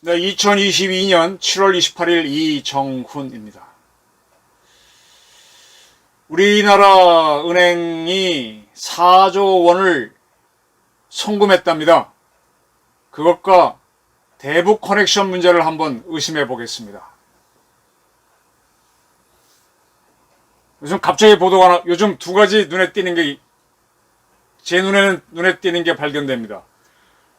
네, 2022년 7월 28일 이정훈입니다. 우리나라 은행이 4조 원을 송금했답니다. 그것과 대북 커넥션 문제를 한번 의심해 보겠습니다. 요즘 갑자기 보도가 요즘 두 가지 제 눈에 띄는 게 발견됩니다.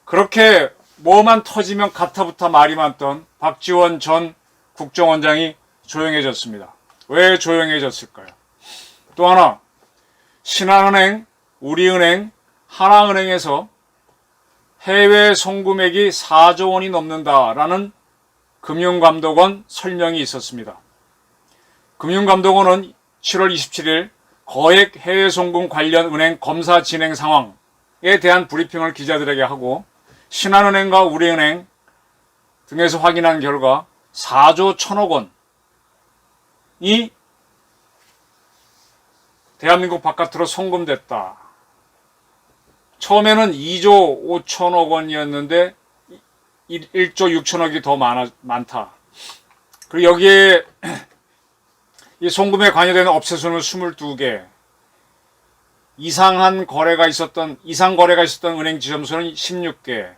그렇게 뭐만 터지면 가타부타 말이 많던 박지원 전 국정원장이 조용해졌습니다. 왜 조용해졌을까요? 또 하나, 신한은행, 우리은행, 하나은행에서 해외 송금액이 4조 원이 넘는다라는 금융감독원 설명이 있었습니다. 금융감독원은 7월 27일 거액 해외 송금 관련 은행 검사 진행 상황에 대한 브리핑을 기자들에게 하고 신한은행과 우리은행 등에서 확인한 결과 4조 1천억 원이 대한민국 바깥으로 송금됐다. 처음에는 2조 5천억 원이었는데 1조 6천억이 더 많다. 그리고 여기에 이 송금에 관여되는 업체 수는 22개, 이상 거래가 있었던 은행 지점수는 16개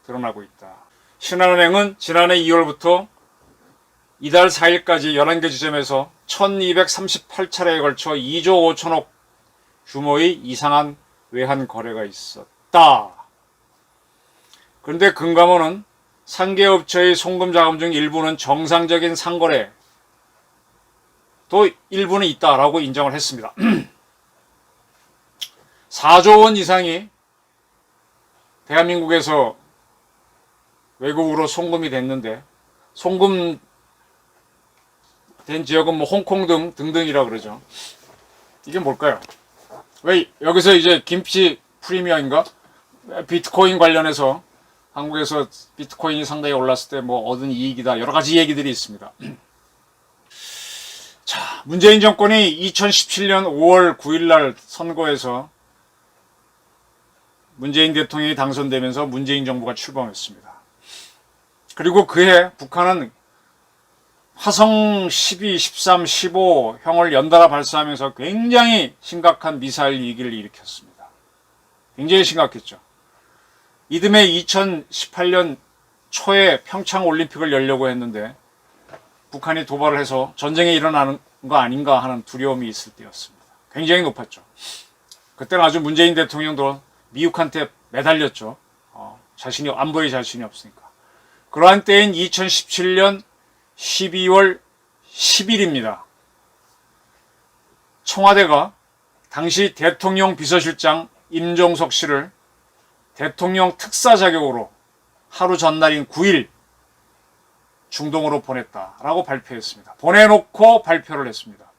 드러나고 있다. 신한은행은 지난해 2월부터 이달 4일까지 11개 지점에서 1238차례에 걸쳐 2조 5천억 규모의 이상한 외환 거래가 있었다. 그런데 금감원은 상계업체의 송금 자금 중 일부는 정상적인 상거래 또 일부는 있다라고 인정을 했습니다. 4조 원 이상이 대한민국에서 외국으로 송금이 됐는데 송금된 지역은 뭐 홍콩 등등이라 그러죠. 이게 뭘까요? 왜 여기서 이제 김치 프리미어인가? 비트코인 관련해서 한국에서 비트코인이 상당히 올랐을 때 뭐 얻은 이익이다. 여러 가지 얘기들이 있습니다. 자, 문재인 정권이 2017년 5월 9일 날 선거에서 문재인 대통령이 당선되면서 문재인 정부가 출범했습니다. 그리고 그해 북한은 화성 12, 13, 15 형을 연달아 발사하면서 굉장히 심각한 미사일 위기를 일으켰습니다. 굉장히 심각했죠. 이듬해 2018년 초에 평창 올림픽을 열려고 했는데 북한이 도발을 해서 전쟁이 일어나는 거 아닌가 하는 두려움이 있을 때였습니다. 굉장히 높았죠. 그때는 아주 문재인 대통령도 미국한테 매달렸죠. 안보에 자신이 없으니까. 그러한 때인 2017년 12월 10일입니다. 청와대가 당시 대통령 비서실장 임종석 씨를 대통령 특사 자격으로 하루 전날인 9일 중동으로 보냈다라고 발표했습니다. 보내놓고 발표를 했습니다.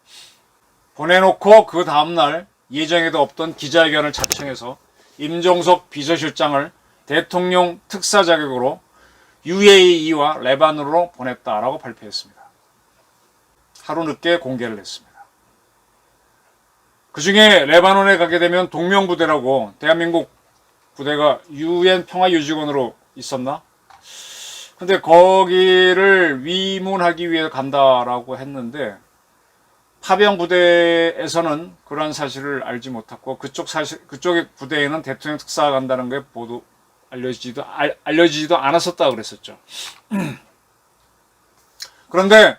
보내놓고 그 다음날 예정에도 없던 기자회견을 자청해서 임종석 비서실장을 대통령 특사 자격으로 UAE와 레바논으로 보냈다라고 발표했습니다. 하루 늦게 공개를 했습니다. 그 중에 레바논에 가게 되면 동명부대라고 대한민국 부대가 UN 평화유지군으로 있었나? 근데 거기를 위문하기 위해 간다라고 했는데 파병 부대에서는 그러한 사실을 알지 못했고 그쪽의 부대에는 대통령 특사가 간다는 게 알려지지도 않았었다 그랬었죠. 그런데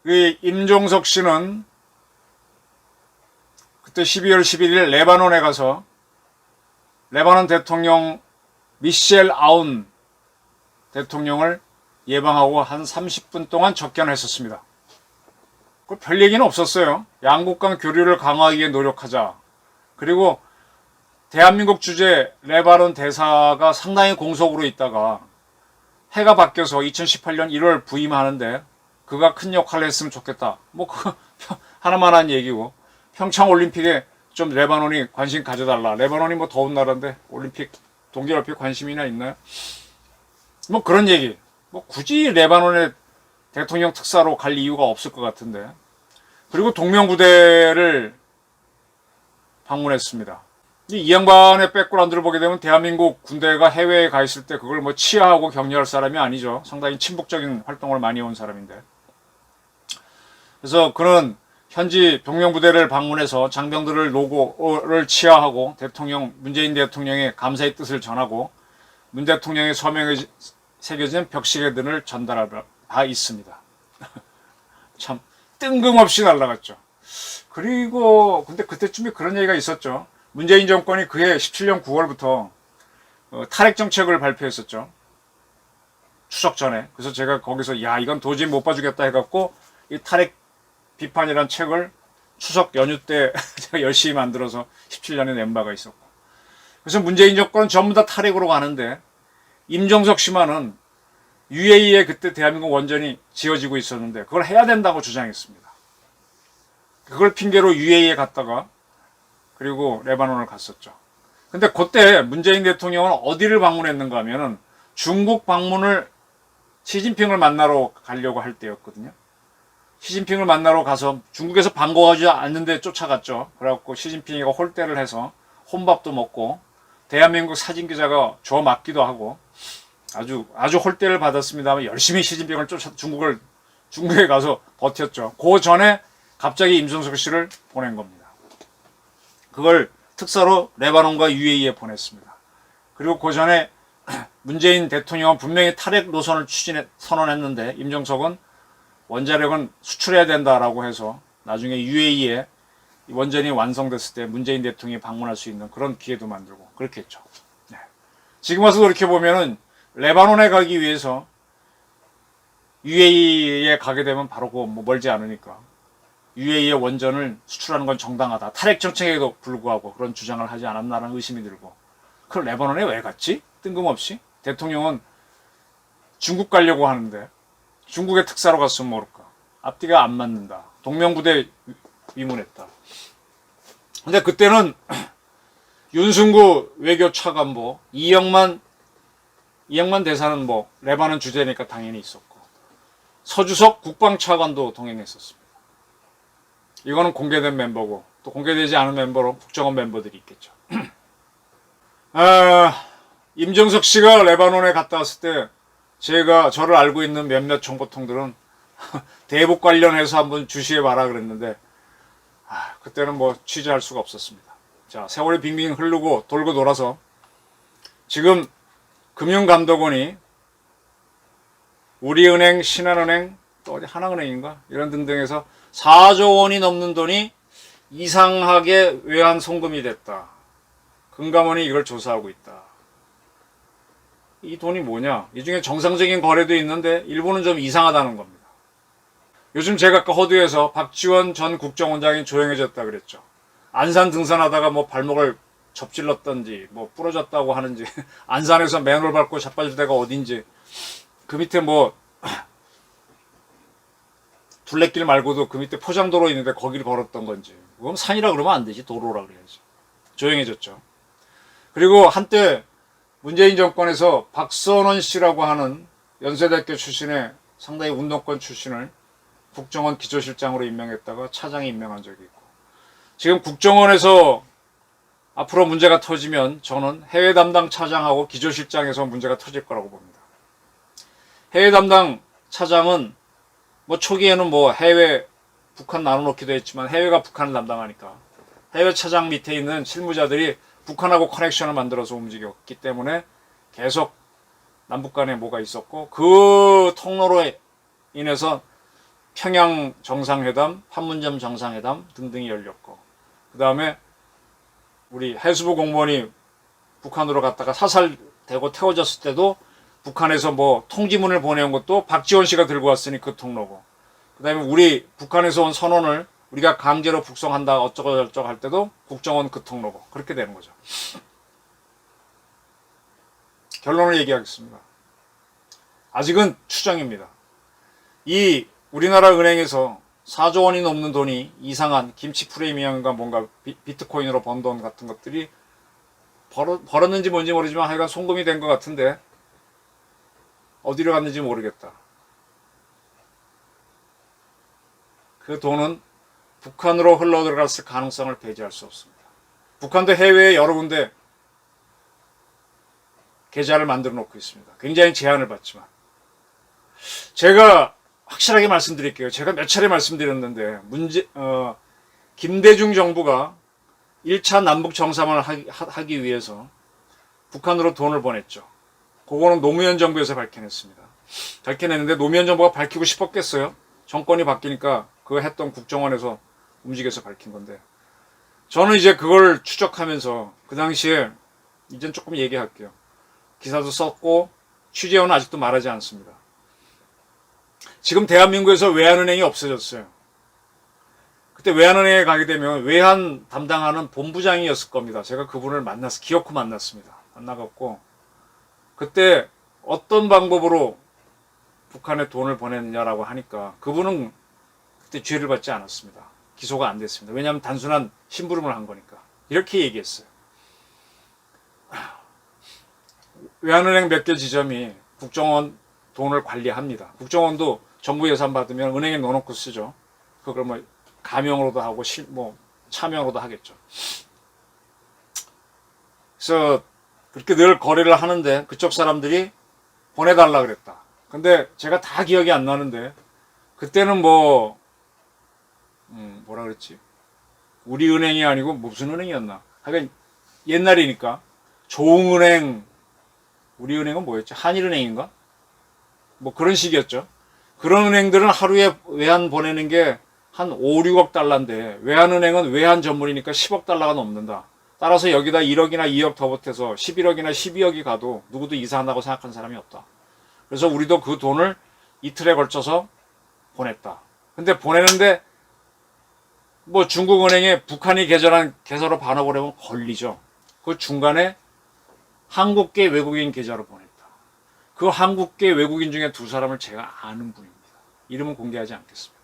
이 임종석 씨는 그때 12월 11일 레바논에 가서 레바논 대통령 미셸 아운 대통령을 예방하고 한 30분 동안 접견했었습니다. 별 얘기는 없었어요. 양국 간 교류를 강화하기 위해 노력하자. 그리고 대한민국 주재 레바논 대사가 상당히 공석으로 있다가 해가 바뀌어서 2018년 1월 부임하는데 그가 큰 역할을 했으면 좋겠다. 뭐 그거 하나만 한 얘기고 평창 올림픽에 좀 레바논이 관심 가져달라. 레바논이 뭐 더운 나라인데 올림픽 동계올림픽 관심이나 있나요? 뭐 그런 얘기. 뭐 굳이 레바논에 대통령 특사로 갈 이유가 없을 것 같은데. 그리고 동명부대를 방문했습니다. 이 양반의 백그라운드를 보게 되면 대한민국 군대가 해외에 가 있을 때 그걸 뭐 치하하고 격려할 사람이 아니죠. 상당히 친북적인 활동을 많이 해온 사람인데. 그래서 그는 현지 병명부대를 방문해서 장병들을 노고를 치하하고 문재인 대통령의 감사의 뜻을 전하고 문 대통령의 서명에 새겨진 벽시계 등을 전달하다 있습니다. 참 뜬금없이 날라갔죠. 그리고 근데 그때쯤에 그런 얘기가 있었죠. 문재인 정권이 그해 17년 9월부터 탈핵 정책을 발표했었죠. 추석 전에. 그래서 제가 거기서 야 이건 도저히 못 봐주겠다 해갖고 이 탈핵 비판이란 책을 추석 연휴 때 제가 열심히 만들어서 17년에 낸 바가 있었고. 그래서 문재인 정권은 전부 다 탈핵으로 가는데 임종석 씨만은 UAE에 그때 대한민국 원전이 지어지고 있었는데 그걸 해야 된다고 주장했습니다. 그걸 핑계로 UAE에 갔다가 그리고 레바논을 갔었죠. 근데 그때 문재인 대통령은 어디를 방문했는가 하면은 중국 방문을 시진핑을 만나러 가려고 할 때였거든요. 시진핑을 만나러 가서 중국에서 반가워하지 않는데 쫓아갔죠. 그래갖고 시진핑이가 홀대를 해서 혼밥도 먹고 대한민국 사진기자가 줘 맞기도 하고 아주 홀대를 받았습니다만 열심히 시진핑을 중국에 가서 버텼죠. 그 전에 갑자기 임종석 씨를 보낸 겁니다. 그걸 특사로 레바논과 UAE에 보냈습니다. 그리고 그 전에 문재인 대통령은 분명히 탈핵 노선을 선언했는데 임종석은 원자력은 수출해야 된다라고 해서 나중에 UAE에 원전이 완성됐을 때 문재인 대통령이 방문할 수 있는 그런 기회도 만들고 그렇게 했죠. 네. 지금 와서 그렇게 보면은 레바논에 가기 위해서 UAE에 가게 되면 바로 멀지 않으니까 UAE의 원전을 수출하는 건 정당하다. 탈핵 정책에도 불구하고 그런 주장을 하지 않았나라는 의심이 들고 그걸 레바논에 왜 갔지? 뜬금없이 대통령은 중국 가려고 하는데 중국의 특사로 갔으면 모를까. 앞뒤가 안 맞는다. 동명부대 위문했다. 근데 그때는 윤승구 외교차관보, 이영만 대사는 레바논 주재니까 당연히 있었고 서주석 국방차관도 동행했었습니다. 이거는 공개된 멤버고 또 공개되지 않은 멤버로 국정원 멤버들이 있겠죠. 임종석 씨가 레바논에 갔다 왔을 때 저를 알고 있는 몇몇 정보통들은 대북 관련해서 한번 주시해봐라 그랬는데 그때는 취재할 수가 없었습니다. 자, 세월이 빙빙 흐르고 돌고 돌아서 지금 금융감독원이 우리은행, 신한은행, 또 어디 하나은행인가 이런 등등에서 4조 원이 넘는 돈이 이상하게 외환 송금이 됐다. 금감원이 이걸 조사하고 있다. 이 돈이 뭐냐? 이 중에 정상적인 거래도 있는데 일부는 좀 이상하다는 겁니다. 요즘 제가 아까 허드에서 박지원 전 국정원장이 조용해졌다 그랬죠. 안산 등산하다가 발목을 접질렀던지 부러졌다고 하는지 안산에서 맨홀 밟고 자빠질 데가 어딘지 그 밑에 둘레길 말고도 그 밑에 포장도로 있는데 거기를 걸었던 건지 그건 산이라 그러면 안 되지 도로라 그래야지. 조용해졌죠. 그리고 한때 문재인 정권에서 박선원 씨라고 하는 연세대학교 출신의 상당히 운동권 출신을 국정원 기조실장으로 임명했다가 차장에 임명한 적이 있고 지금 국정원에서 앞으로 문제가 터지면 저는 해외 담당 차장하고 기조실장에서 문제가 터질 거라고 봅니다. 해외 담당 차장은 초기에는 해외 북한 나눠놓기도 했지만 해외가 북한을 담당하니까 해외 차장 밑에 있는 실무자들이 북한하고 커넥션을 만들어서 움직였기 때문에 계속 남북 간에 뭐가 있었고 그 통로로 인해서 평양 정상회담, 판문점 정상회담 등등이 열렸고 그 다음에 우리 해수부 공무원이 북한으로 갔다가 사살되고 태워졌을 때도 북한에서 통지문을 보내온 것도 박지원 씨가 들고 왔으니 그 통로고 그 다음에 우리 북한에서 온 선언을 우리가 강제로 북송한다 어쩌고 저쩌고 할 때도 국정원 그 통로고 그렇게 되는 거죠. 결론을 얘기하겠습니다. 아직은 추정입니다. 이 우리나라 은행에서 4조 원이 넘는 돈이 이상한 김치 프리미엄과 뭔가 비트코인으로 번 돈 같은 것들이 벌었는지 뭔지 모르지만 하여간 송금이 된 것 같은데 어디로 갔는지 모르겠다. 그 돈은 북한으로 흘러들어갔을 가능성을 배제할 수 없습니다. 북한도 해외에 여러 군데 계좌를 만들어 놓고 있습니다. 굉장히 제한을 받지만 제가 확실하게 말씀드릴게요. 제가 몇 차례 말씀드렸는데 김대중 정부가 1차 남북 정상을 하기 위해서 북한으로 돈을 보냈죠. 그거는 노무현 정부에서 밝혀냈는데 노무현 정부가 밝히고 싶었겠어요? 정권이 바뀌니까 그거 했던 국정원에서 움직여서 밝힌 건데 저는 이제 그걸 추적하면서 그 당시에 이젠 조금 얘기할게요. 기사도 썼고 취재원은 아직도 말하지 않습니다. 지금 대한민국에서 외환은행이 없어졌어요. 그때 외환은행에 가게 되면 외환 담당하는 본부장이었을 겁니다. 제가 그분을 기어코 만났습니다. 만나갖고 그때 어떤 방법으로 북한에 돈을 보냈느냐라고 하니까 그분은 그때 죄를 받지 않았습니다. 기소가 안 됐습니다. 왜냐하면 단순한 심부름을 한 거니까. 이렇게 얘기했어요. 외환은행 몇 개 지점이 국정원 돈을 관리합니다. 국정원도 정부 예산 받으면 은행에 넣어놓고 쓰죠. 그걸 뭐 가명으로도 하고 차명으로도 하겠죠. 그래서 그렇게 늘 거래를 하는데 그쪽 사람들이 보내달라 그랬다. 근데 제가 다 기억이 안 나는데 그때는 뭐라 그랬지? 우리은행이 아니고 무슨 은행이었나? 하여간 옛날이니까 조흥은행, 우리은행은 뭐였지? 한일은행인가? 뭐 그런 식이었죠. 그런 은행들은 하루에 외환 보내는 게 한 5, 6억 달러인데 외환은행은 외환 전문이니까 10억 달러가 넘는다. 따라서 여기다 1억이나 2억 더 보태서 11억이나 12억이 가도 누구도 이사한다고 생각하는 사람이 없다. 그래서 우리도 그 돈을 이틀에 걸쳐서 보냈다. 근데 보내는데 뭐 중국은행에 북한이 개설한 계좌로 반환을 하면 걸리죠. 그 중간에 한국계 외국인 계좌로 보냈다. 그 한국계 외국인 중에 두 사람을 제가 아는 분입니다. 이름은 공개하지 않겠습니다.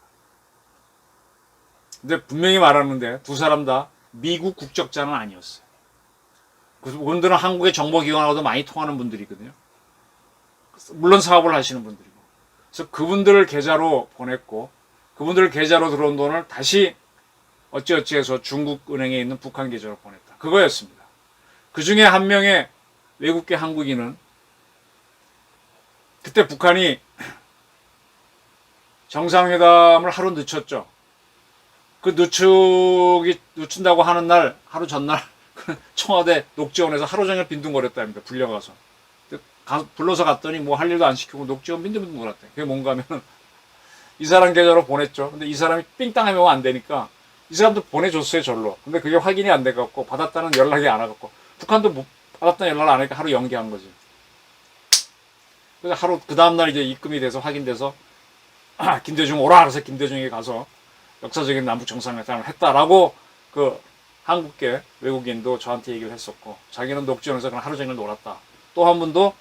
근데 분명히 말하는데 두 사람 다 미국 국적자는 아니었어요. 그분들은 한국의 정보기관하고도 많이 통하는 분들이거든요. 물론 사업을 하시는 분들이고. 그래서 그분들 계좌로 보냈고 그분들 계좌로 들어온 돈을 다시 어찌어찌해서 중국은행에 있는 북한 계좌로 보냈다. 그거였습니다. 그 중에 한 명의 외국계 한국인은 그때 북한이 정상회담을 하루 늦췄죠. 그 늦춘다고 하는 날, 하루 전날, 청와대 녹지원에서 하루 종일 빈둥거렸답니다. 불려가서. 불러서 갔더니 뭐 할 일도 안 시키고 녹지원 빈둥빈둥 거렸대. 그게 뭔가 하면은, 이 사람 계좌로 보냈죠. 근데 이 사람이 삥땅하면 안 되니까, 이 사람도 보내줬어요, 절로. 근데 그게 확인이 안 돼갖고, 받았다는 연락이 안 와갖고, 북한도 받았다는 연락을 안 하니까 하루 연기한 거지. 그래서 하루, 그 다음날 이제 입금이 돼서 확인돼서, 김대중 오라! 그래서 김대중이 가서, 역사적인 남북 정상회담을 했다라고 그 한국계 외국인도 저한테 얘기를 했었고 자기는 녹지원에서 그냥 하루 종일 놀았다. 또 한 분도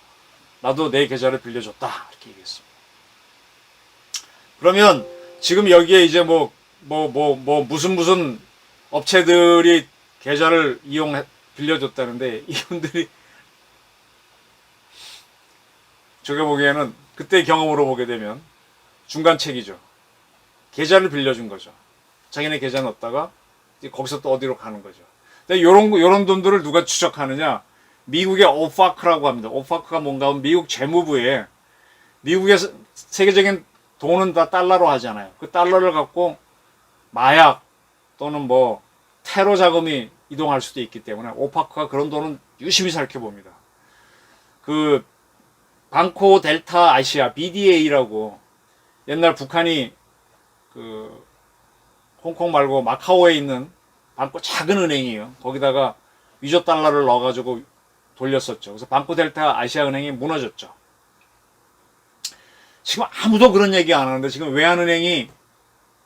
나도 내 계좌를 빌려줬다 이렇게 얘기했습니다. 그러면 지금 여기에 이제 무슨 업체들이 계좌를 빌려줬다는데 이분들이 제가 보기에는 그때 경험으로 보게 되면 중간책이죠. 계좌를 빌려준 거죠. 자기네 계좌 넣었다가 이제 거기서 또 어디로 가는 거죠. 근데 요런 돈들을 누가 추적하느냐? 미국의 오파크라고 합니다. 오파크가 뭔가 하면 미국 재무부에 미국의 세계적인 돈은 다 달러로 하잖아요. 그 달러를 갖고 마약 또는 뭐 테러 자금이 이동할 수도 있기 때문에 오파크가 그런 돈은 유심히 살펴봅니다. 그 방코 델타 아시아 BDA라고 옛날 북한이 그 홍콩 말고 마카오에 있는 방코 작은 은행이에요. 거기다가 위조 달러를 넣어가지고 돌렸었죠. 그래서 방코 델타 아시아 은행이 무너졌죠. 지금 아무도 그런 얘기 안 하는데 지금 외환은행이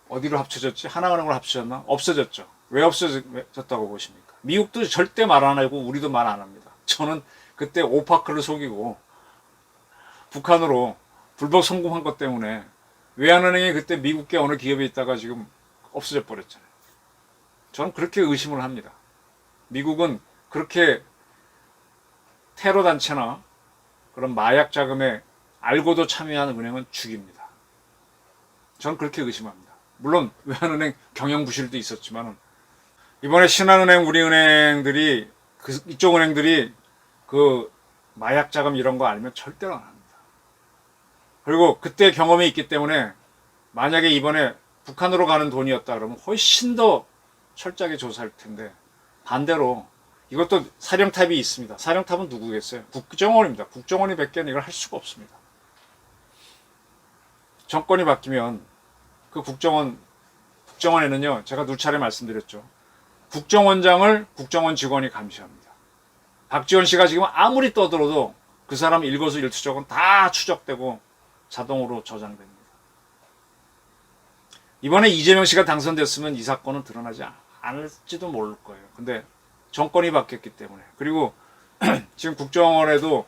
어디로 합쳐졌지? 하나은행으로 합쳐졌나? 없어졌죠. 왜 없어졌다고 보십니까? 미국도 절대 말 안 하고 우리도 말 안 합니다. 저는 그때 오파크를 속이고 북한으로 불법 성공한 것 때문에 외환은행이 그때 미국계 어느 기업에 있다가 지금 없어져 버렸잖아요. 저는 그렇게 의심을 합니다. 미국은 그렇게 테러 단체나 그런 마약 자금에 알고도 참여하는 은행은 죽입니다. 저는 그렇게 의심합니다. 물론 외환은행 경영부실도 있었지만 이번에 신한은행, 우리은행들이 이쪽 은행들이 그 마약 자금 이런 거 알면 절대로 안 합니다. 그리고 그때 경험이 있기 때문에 만약에 이번에 북한으로 가는 돈이었다 그러면 훨씬 더 철저하게 조사할 텐데 반대로 이것도 사령탑이 있습니다. 사령탑은 누구겠어요? 국정원입니다. 국정원이 백견 이걸 할 수가 없습니다. 정권이 바뀌면 그 국정원에는요, 제가 누차례 말씀드렸죠. 국정원장을 국정원 직원이 감시합니다. 박지원 씨가 지금 아무리 떠들어도 그 사람 일거수일투족은 다 추적되고 자동으로 저장됩니다. 이번에 이재명 씨가 당선됐으면 이 사건은 드러나지 않을지도 모를 거예요. 근데 정권이 바뀌었기 때문에, 그리고 지금 국정원에도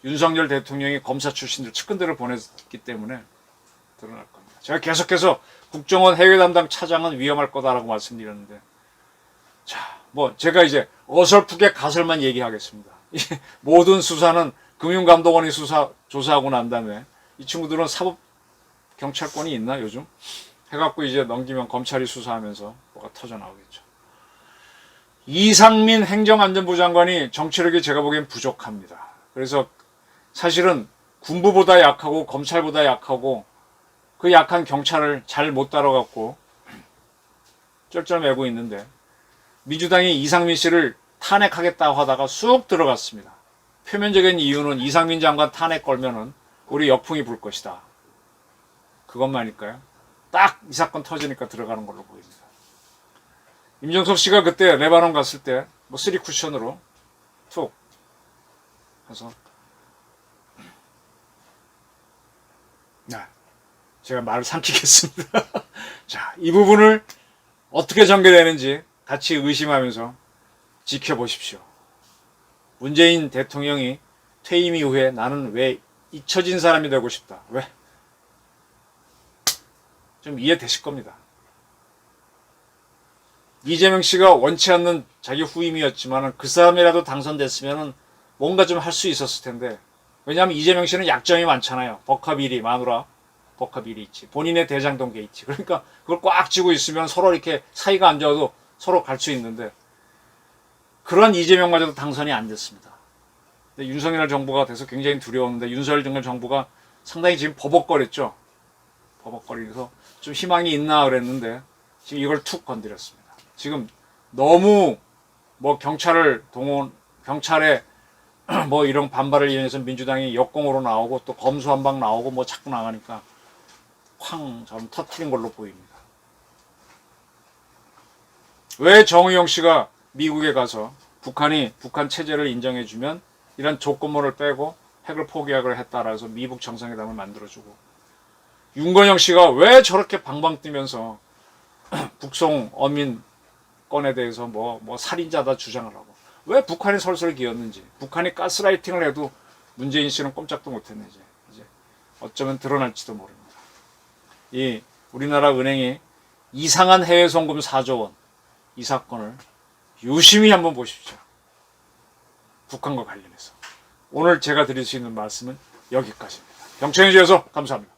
윤석열 대통령이 검사 출신들 측근들을 보냈기 때문에 드러날 겁니다. 제가 계속해서 국정원 해외 담당 차장은 위험할 거다라고 말씀드렸는데, 자, 제가 이제 어설프게 가설만 얘기하겠습니다. 모든 수사는 금융감독원이 조사하고 난 다음에 이 친구들은 사법 경찰권이 있나 요즘? 해갖고 이제 넘기면 검찰이 수사하면서 뭐가 터져 나오겠죠. 이상민 행정안전부 장관이 정치력이 제가 보기엔 부족합니다. 그래서 사실은 군부보다 약하고 검찰보다 약하고 그 약한 경찰을 잘 못 따라갖고 쩔쩔매고 있는데 민주당이 이상민 씨를 탄핵하겠다고 하다가 쑥 들어갔습니다. 표면적인 이유는 이상민 장관 탄핵 걸면은 우리 역풍이 불 것이다. 그것만일까요? 딱 이 사건 터지니까 들어가는 걸로 보입니다. 임종석 씨가 그때 레바논 갔을 때 쓰리 쿠션으로 툭 해서 제가 말을 삼키겠습니다. 자, 이 부분을 어떻게 전개되는지 같이 의심하면서 지켜보십시오. 문재인 대통령이 퇴임 이후에 나는 왜 잊혀진 사람이 되고 싶다. 왜? 좀 이해되실 겁니다. 이재명 씨가 원치 않는 자기 후임이었지만 그 사람이라도 당선됐으면 뭔가 좀 할 수 있었을 텐데, 왜냐하면 이재명 씨는 약점이 많잖아요. 버커비리, 마누라 버커비리 있지. 본인의 대장동 게이트. 그러니까 그걸 꽉 쥐고 있으면 서로 이렇게 사이가 안 좋아도 서로 갈 수 있는데, 그런 이재명마저도 당선이 안 됐습니다. 근데 윤석열 정부가 돼서 굉장히 두려웠는데 윤석열 정부가 상당히 지금 버벅거렸죠. 버벅거리면서 좀 희망이 있나 그랬는데 지금 이걸 툭 건드렸습니다. 지금 너무 경찰의 이런 반발을 이용해서 민주당이 역공으로 나오고 또 검수 한 방 나오고 자꾸 나가니까 쾅 좀 터트린 걸로 보입니다. 왜 정의용 씨가 미국에 가서 북한 체제를 인정해주면 이런 조건모를 빼고 핵을 포기하기로 했다라 해서 미북 정상회담을 만들어주고, 윤건영 씨가 왜 저렇게 방방 뛰면서 북송 어민권에 대해서 살인자다 주장을 하고, 왜 북한이 설설 기었는지, 북한이 가스라이팅을 해도 문재인 씨는 꼼짝도 못했는지 이제 어쩌면 드러날지도 모릅니다. 이 우리나라 은행이 이상한 해외 송금 4조 원 이 사건을 유심히 한번 보십시오. 북한과 관련해서. 오늘 제가 드릴 수 있는 말씀은 여기까지입니다. 병청해 주셔서 감사합니다.